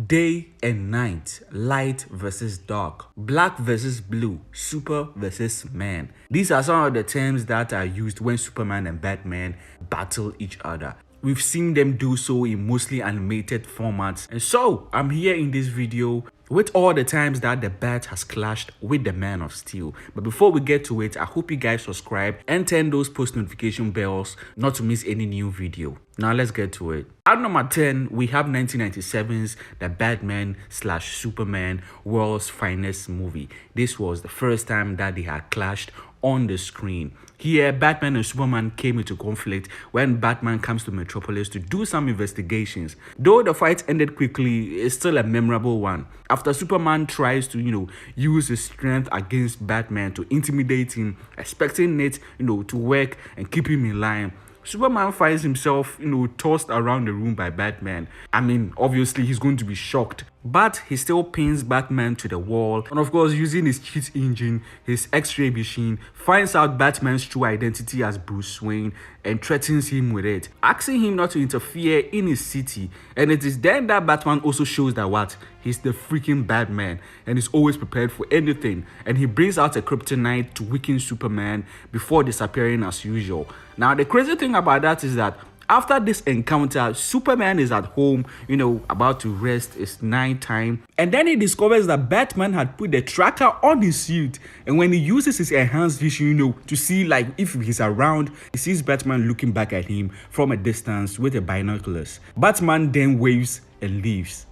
Day and night, light versus dark, black versus blue, super versus man. These are some of the terms that are used when Superman and Batman battle each other. We've seen them do so in mostly animated formats, and so I'm here in this video with all the times that the Bat has clashed with the Man of Steel. But before we get to it, I hope you guys subscribe and turn those post notification bells not to miss any new video. Now let's get to it. At number 10, we have 1997's The Batman / Superman World's Finest Movie. This was the first time that they had clashed on the screen. Here, Batman and Superman came into conflict when Batman comes to Metropolis to do some investigations. Though the fight ended quickly, it's still a memorable one. After Superman tries to, use his strength against Batman to intimidate him, expecting it, to work and keep him in line, Superman finds himself, tossed around the room by Batman. I mean, obviously he's going to be shocked, but he still pins Batman to the wall, and of course, using his cheat engine, his X-ray machine, finds out Batman's true identity as Bruce Wayne and threatens him with it, asking him not to interfere in his city. And it is then that Batman also shows that he's the freaking Batman and is always prepared for anything, and he brings out a kryptonite to weaken Superman before disappearing as usual. Now, the crazy thing about that is that after this encounter, Superman is at home, about to rest. It's night time. And then he discovers that Batman had put the tracker on his suit. And when he uses his enhanced vision, to see if he's around, he sees Batman looking back at him from a distance with the binoculars. Batman then waves and leaves.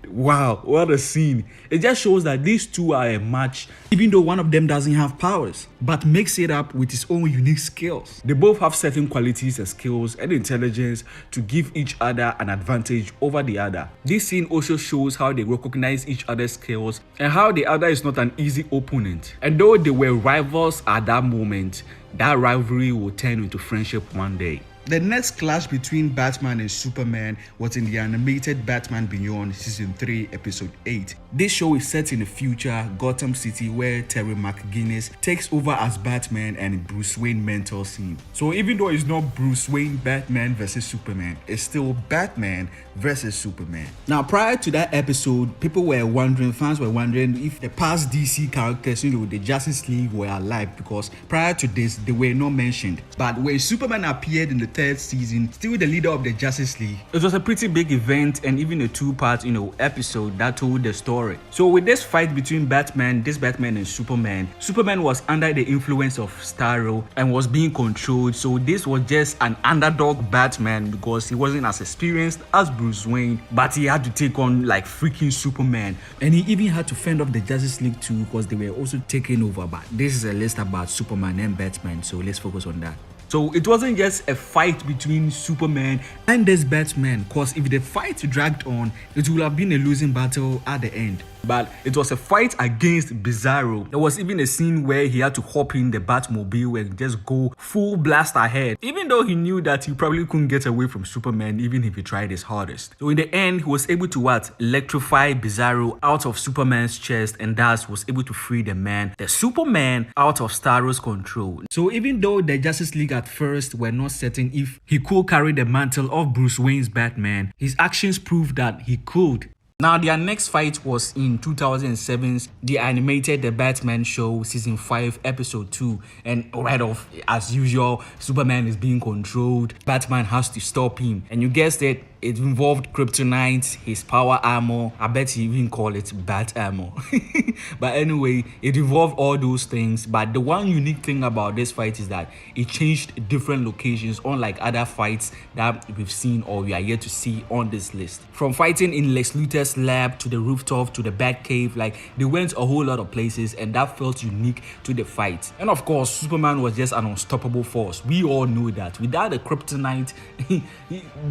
Wow, what a scene. It just shows that these two are a match, even though one of them doesn't have powers, but makes it up with his own unique skills. They both have certain qualities and skills and intelligence to give each other an advantage over the other. This scene also shows how they recognize each other's skills and how the other is not an easy opponent. And though they were rivals at that moment, that rivalry will turn into friendship one day. The next clash between Batman and Superman was in the animated Batman Beyond Season 3, Episode 8. This show is set in the future Gotham City where Terry McGinnis takes over as Batman and Bruce Wayne mentors him. So even though it's not Bruce Wayne Batman versus Superman, it's still Batman versus Superman. Now, prior to that episode, fans were wondering if the past DC characters, the Justice League were alive, because prior to this, they were not mentioned. But when Superman appeared in the third season, still the leader of the Justice League, it was a pretty big event and even a two-part, episode that told the story. So with this fight between Batman and Superman, Superman was under the influence of Starro and was being controlled. So this was just an underdog Batman because he wasn't as experienced as Bruce Wayne, but he had to take on freaking Superman, and he even had to fend off the Justice League too because they were also taking over. But this is a list about Superman and Batman, so let's focus on that. So it wasn't just a fight between Superman and this Batman, because if the fight dragged on, it would have been a losing battle at the end. But it was a fight against Bizarro. There was even a scene where he had to hop in the Batmobile and just go full blast ahead, even though he knew that he probably couldn't get away from Superman even if he tried his hardest. So in the end, he was able to electrify Bizarro out of Superman's chest, and thus was able to free the Superman, out of Starro's control. So even though the Justice League at first were not certain if he could carry the mantle of Bruce Wayne's Batman, his actions proved that he could. Now, their next fight was in 2007's The Animated The Batman Show Season 5 Episode 2, and right off, as usual, Superman is being controlled. Batman has to stop him, and you guessed it, it involved kryptonite, his power armor. I bet he even call it bat armor. But anyway, it involved all those things. But the one unique thing about this fight is that it changed different locations, unlike other fights that we've seen or we are yet to see on this list. From fighting in Lex Luthor's lab to the rooftop to the Batcave, they went a whole lot of places, and that felt unique to the fight. And of course, Superman was just an unstoppable force. We all know that. Without the kryptonite,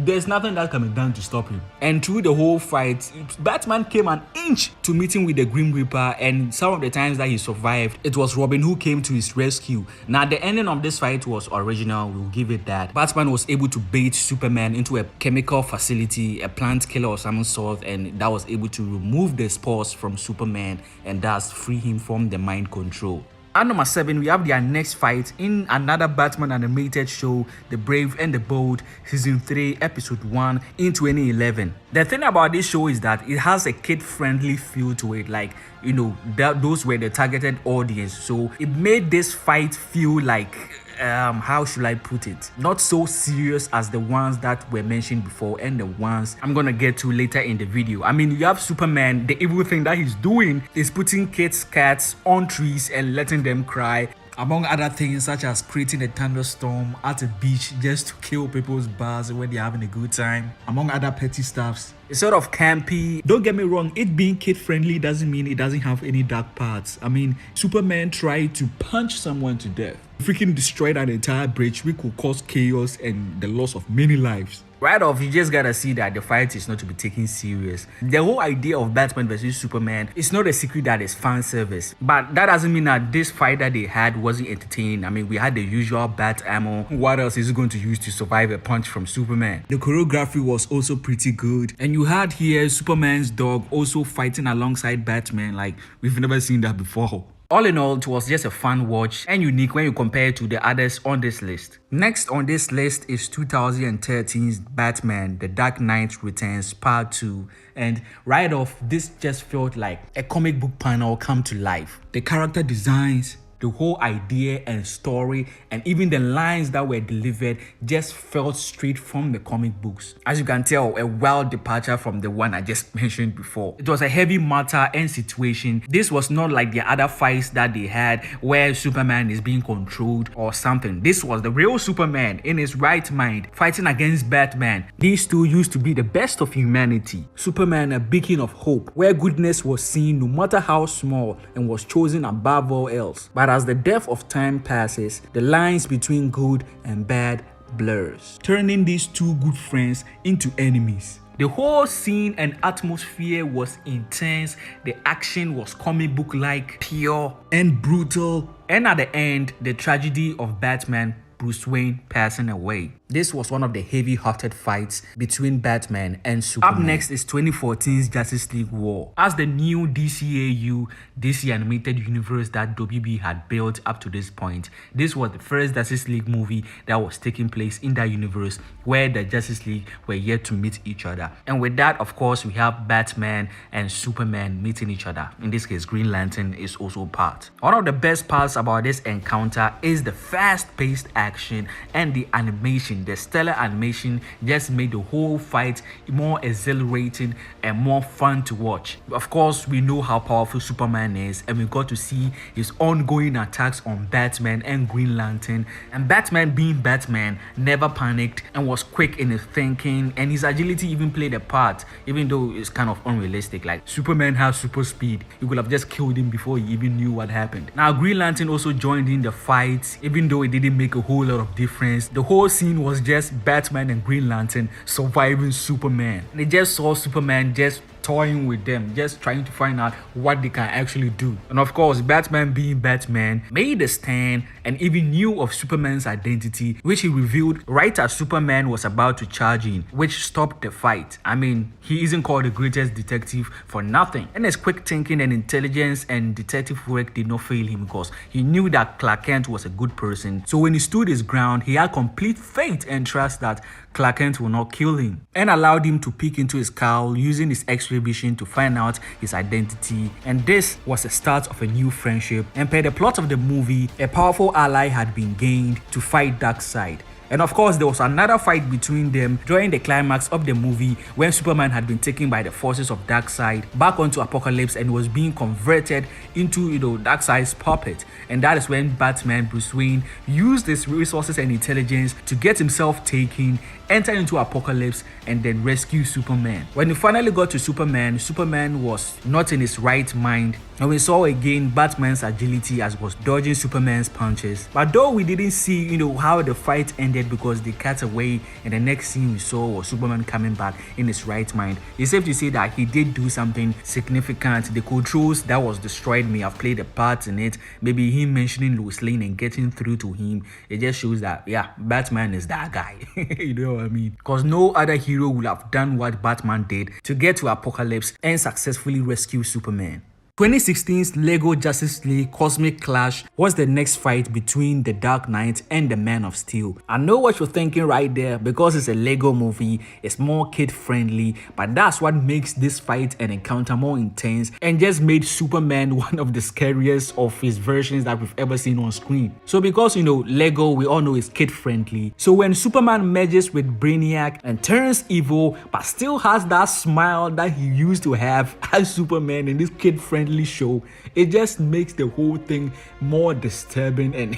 there's nothing that can be done to stop him. And through the whole fight, Batman came an inch to meeting with the Grim Reaper, and some of the times that he survived, it was Robin who came to his rescue. Now, the ending of this fight was original, we'll give it that. Batman was able to bait Superman into a chemical facility, a plant killer of some sort, and that was able to remove the spores from Superman and thus free him from the mind control. At number 7, we have their next fight in another Batman animated show, The Brave and the Bold, Season 3, Episode 1 in 2011. The thing about this show is that it has a kid-friendly feel to it, like, you know, those were the targeted audience. So it made this fight feel like, how should I put it? Not so serious as the ones that were mentioned before and the ones I'm gonna get to later in the video. I mean, you have Superman, the evil thing that he's doing is putting kids' cats on trees and letting them cry, among other things such as creating a thunderstorm at a beach just to kill people's bars when they're having a good time, among other petty stuffs. It's sort of campy. Don't get me wrong, it being kid-friendly doesn't mean it doesn't have any dark parts. I mean, Superman tried to punch someone to death, freaking destroyed an entire bridge, which could cause chaos and the loss of many lives. Right off, you just gotta see that the fight is not to be taken serious. The whole idea of Batman vs Superman is not a secret that is fan service, but that doesn't mean that this fight that they had wasn't entertaining. I mean, we had the usual bat ammo. What else is it going to use to survive a punch from Superman? The choreography was also pretty good, and you had here Superman's dog also fighting alongside Batman. Like, we've never seen that before. All in all, it was just a fun watch and unique when you compare it to the others on this list. Next on this list is 2013's Batman, The Dark Knight Returns Part 2. And right off, this just felt like a comic book panel come to life. The character designs, the whole idea and story, and even the lines that were delivered just felt straight from the comic books. As you can tell, a wild departure from the one I just mentioned before. It was a heavy matter and situation. This was not like the other fights that they had where Superman is being controlled or something. This was the real Superman in his right mind fighting against Batman. These two used to be the best of humanity. Superman, a beacon of hope, where goodness was seen no matter how small and was chosen above all else. But as the depth of time passes, the lines between good and bad blurs, turning these two good friends into enemies. The whole scene and atmosphere was intense. The action was comic book-like, pure and brutal. And at the end, the tragedy of Batman, Bruce Wayne, passing away. This was one of the heavy-hearted fights between Batman and Superman. Up next is 2014's Justice League War. As the new DCAU, DC Animated Universe that WB had built up to this point, this was the first Justice League movie that was taking place in that universe where the Justice League were yet to meet each other. And with that, of course, we have Batman and Superman meeting each other. In this case, Green Lantern is also part. One of the best parts about this encounter is the fast-paced action and the animation. The stellar animation just made the whole fight more exhilarating and more fun to watch. Of course, we know how powerful Superman is, and we got to see his ongoing attacks on Batman and Green Lantern. And Batman, being Batman, never panicked and was quick in his thinking, and his agility even played a part, even though it's kind of unrealistic. Like, Superman has super speed. You could have just killed him before he even knew what happened. Now, Green Lantern also joined in the fight, even though it didn't make a whole lot of difference. The whole scene was just Batman and Green Lantern surviving Superman. They just saw Superman just toying with them, just trying to find out what they can actually do. And of course, Batman, being Batman, made a stand and even knew of Superman's identity, which he revealed right as Superman was about to charge in, which stopped the fight. I mean, he isn't called the greatest detective for nothing. And his quick thinking and intelligence and detective work did not fail him because he knew that Clark Kent was a good person. So when he stood his ground, he had complete faith and trust that Clark Kent will not kill him, and allowed him to peek into his cowl using his X-ray vision to find out his identity. And this was the start of a new friendship, and per the plot of the movie, a powerful ally had been gained to fight Darkseid. And of course, there was another fight between them during the climax of the movie when Superman had been taken by the forces of Darkseid back onto Apokolips and was being converted into, Darkseid's puppet. And that is when Batman, Bruce Wayne, used his resources and intelligence to get himself taken, enter into Apokolips, and then rescue Superman. When we finally got to Superman, Superman was not in his right mind, and we saw again Batman's agility as was dodging Superman's punches. But though we didn't see, how the fight ended because they cut away, and the next scene we saw was Superman coming back in his right mind, it's safe to say that he did do something significant. The controls that was destroyed may have played a part in it. Maybe him mentioning Lois Lane and getting through to him, it just shows that, yeah, Batman is that guy. You know what I mean? Because no other hero would have done what Batman did to get to Apokolips and successfully rescue Superman. 2016's LEGO Justice League Cosmic Clash was the next fight between the Dark Knight and the Man of Steel. I know what you're thinking right there, because it's a LEGO movie, it's more kid friendly, but that's what makes this fight and encounter more intense and just made Superman one of the scariest of his versions that we've ever seen on screen. So because LEGO, we all know is kid friendly, so when Superman merges with Brainiac and turns evil but still has that smile that he used to have as Superman in this kid friendly show, it just makes the whole thing more disturbing and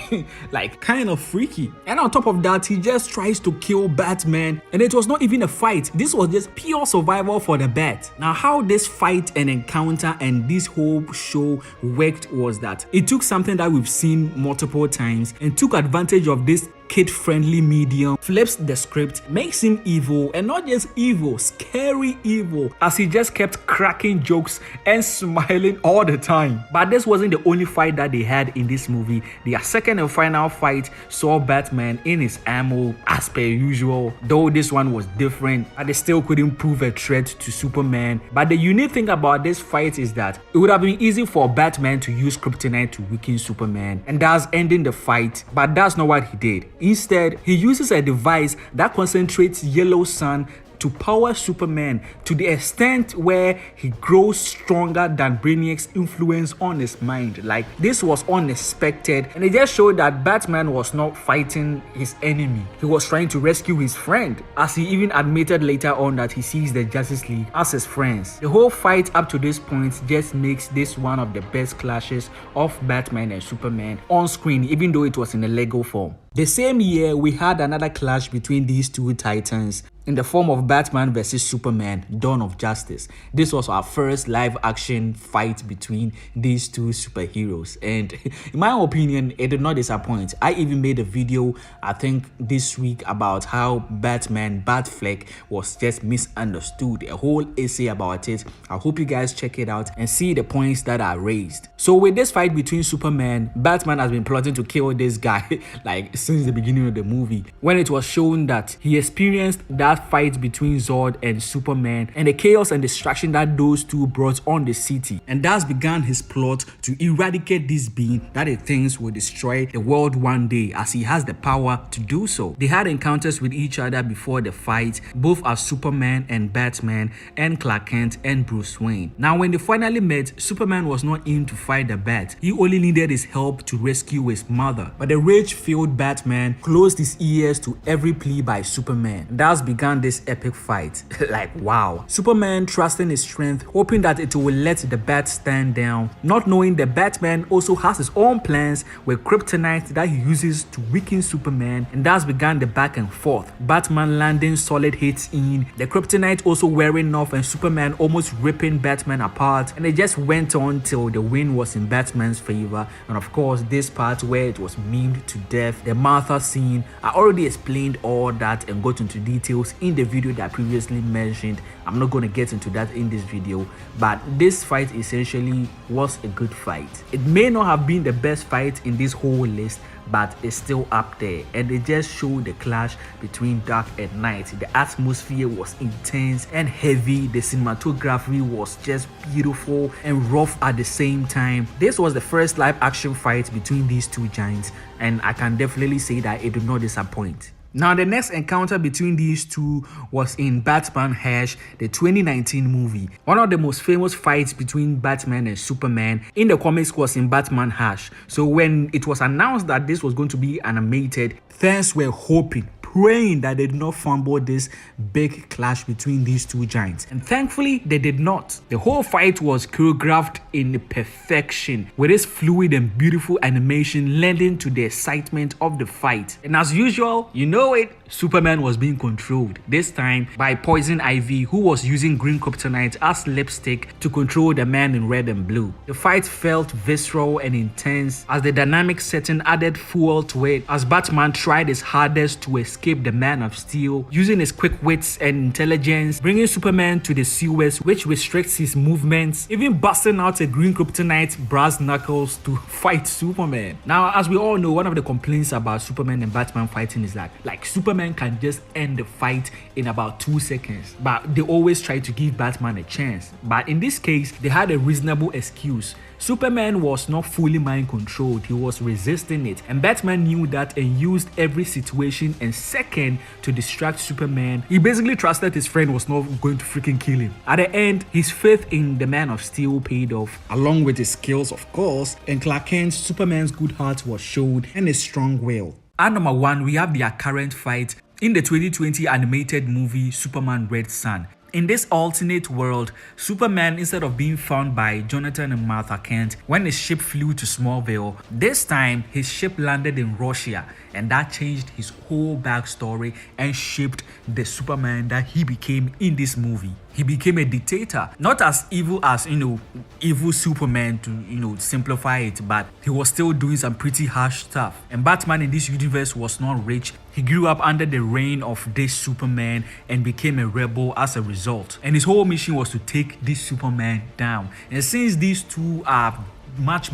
like kind of freaky. And on top of that, he just tries to kill Batman, and it was not even a fight, this was just pure survival for the Bat. Now how this fight and encounter and this whole show worked was that it took something that we've seen multiple times and took advantage of this kid-friendly medium, flips the script, makes him evil, and not just evil, scary evil, as he just kept cracking jokes and smiling all the time. But this wasn't the only fight that they had in this movie. Their second and final fight saw Batman in his ammo as per usual, though this one was different, but they still couldn't prove a threat to Superman. But the unique thing about this fight is that it would have been easy for Batman to use kryptonite to weaken Superman, and thus ending the fight, but that's not what he did. Instead, he uses a device that concentrates yellow sun to power Superman to the extent where he grows stronger than Brainiac's influence on his mind. Like, this was unexpected, and it just showed that Batman was not fighting his enemy, he was trying to rescue his friend, as he even admitted later on that he sees the Justice League as his friends. The whole fight up to this point just makes this one of the best clashes of Batman and Superman on screen, even though it was in a LEGO form. The same year, we had another clash between these two titans in the form of Batman vs Superman, Dawn of Justice. This was our first live action fight between these two superheroes, and in my opinion, it did not disappoint. I even made a video, I think this week, about how Batman BATFLECK was just misunderstood, a whole essay about it. I hope you guys check it out and see the points that are raised. So with this fight between Superman, Batman has been plotting to kill this guy like since the beginning of the movie, when it was shown that he experienced that fight between Zod and Superman and the chaos and destruction that those two brought on the city, and thus began his plot to eradicate this being that he thinks will destroy the world one day, as he has the power to do so. They had encounters with each other before the fight, both as Superman and Batman, and Clark Kent and Bruce Wayne. Now when they finally met, Superman was not in to fight the Bat, he only needed his help to rescue his mother. But the rage-filled Batman closed his ears to every plea by Superman. Thus began this epic fight. Like, wow. Superman trusting his strength, hoping that it will let the Bat stand down, not knowing the Batman also has his own plans with kryptonite that he uses to weaken Superman, and thus began the back and forth. Batman landing solid hits in, the kryptonite also wearing off, and Superman almost ripping Batman apart, and it just went on till the win was in Batman's favor. And of course, this part where it was memed to death, the Martha scene, I already explained all that and got into details in the video that I previously mentioned. I'm not going to get into that in this video, but this fight essentially was a good fight. It may not have been the best fight in this whole list, but it's still up there, and it just showed the clash between dark and night. The atmosphere was intense and heavy, the cinematography was just beautiful and rough at the same time. This was the first live action fight between these two giants, and I can definitely say that it did not disappoint. Now, the next encounter between these two was in Batman Hash, the 2019 movie. One of the most famous fights between Batman and Superman in the comics was in Batman Hash. So when it was announced that this was going to be animated, fans were hoping, praying that they did not fumble this big clash between these two giants, and thankfully they did not. The whole fight was choreographed in perfection, with this fluid and beautiful animation lending to the excitement of the fight. And as usual, you know it, Superman was being controlled, this time by Poison Ivy, who was using green kryptonite as lipstick to control the man in red and blue. The fight felt visceral and intense as the dynamic setting added fuel to it, as Batman tried his hardest to escape escape the Man of Steel using his quick wits and intelligence, bringing Superman to the sewers, which restricts his movements, even busting out a green kryptonite brass knuckles to fight Superman. Now, as we all know, one of the complaints about Superman and Batman fighting is that like Superman can just end the fight in about 2 seconds, but they always try to give Batman a chance. But in this case, they had a reasonable excuse. Superman was not fully mind controlled, he was resisting it, and Batman knew that and used every situation and second to distract Superman. He basically trusted his friend was not going to freaking kill him. At the end, his faith in the Man of Steel paid off, along with his skills of course, and Clark Kent, Superman's good heart was shown and his strong will. At number 1, we have their current fight in the 2020 animated movie Superman Red Son. In this alternate world, Superman, instead of being found by Jonathan and Martha Kent when his ship flew to Smallville, this time his ship landed in Russia, and that changed his whole backstory and shaped the Superman that he became in this movie. He became a dictator, not as evil as, evil Superman to, simplify it, but he was still doing some pretty harsh stuff. And Batman in this universe was not rich. He grew up under the reign of this Superman and became a rebel as a result. And his whole mission was to take this Superman down. And since these two are much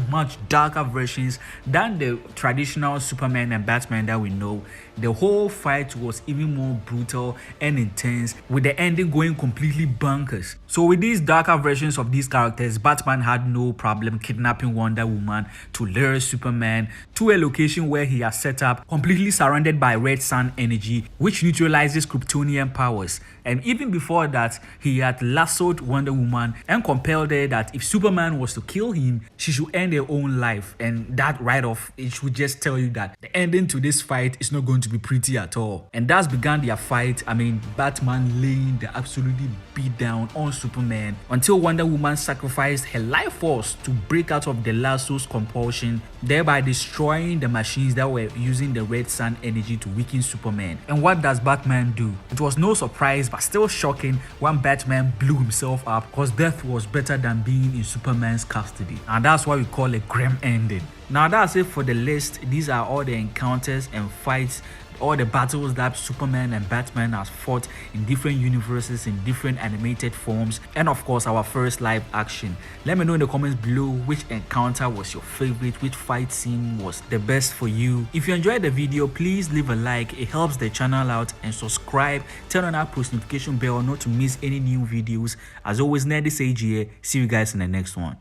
darker versions than the traditional Superman and Batman that we know, the whole fight was even more brutal and intense, with the ending going completely bonkers. So with these darker versions of these characters, Batman had no problem kidnapping Wonder Woman to lure Superman to a location where he has set up, completely surrounded by red sun energy, which neutralizes Kryptonian powers. And even before that, he had lassoed Wonder Woman and compelled her that if Superman was to kill him, she should end her own life. And that right off, it should just tell you that the ending to this fight is not going to be pretty at all. And that's began their fight. Batman laying the absolutely beat down on Superman until Wonder Woman sacrificed her life force to break out of the lasso's compulsion, thereby destroying the machines that were using the red sun energy to weaken Superman. And what does Batman do? It was no surprise but still shocking when Batman blew himself up, because death was better than being in Superman's custody. And that's why we call it grim ending. Now that's it for the list. These are all the encounters and fights, all the battles that Superman and Batman has fought in different universes, in different animated forms, and of course our first live action. Let me know in the comments below which encounter was your favorite, which fight scene was the best for you. If you enjoyed the video, please leave a like, it helps the channel out, and subscribe, turn on that post notification bell not to miss any new videos. As always, Neytiri here. See you guys in the next one.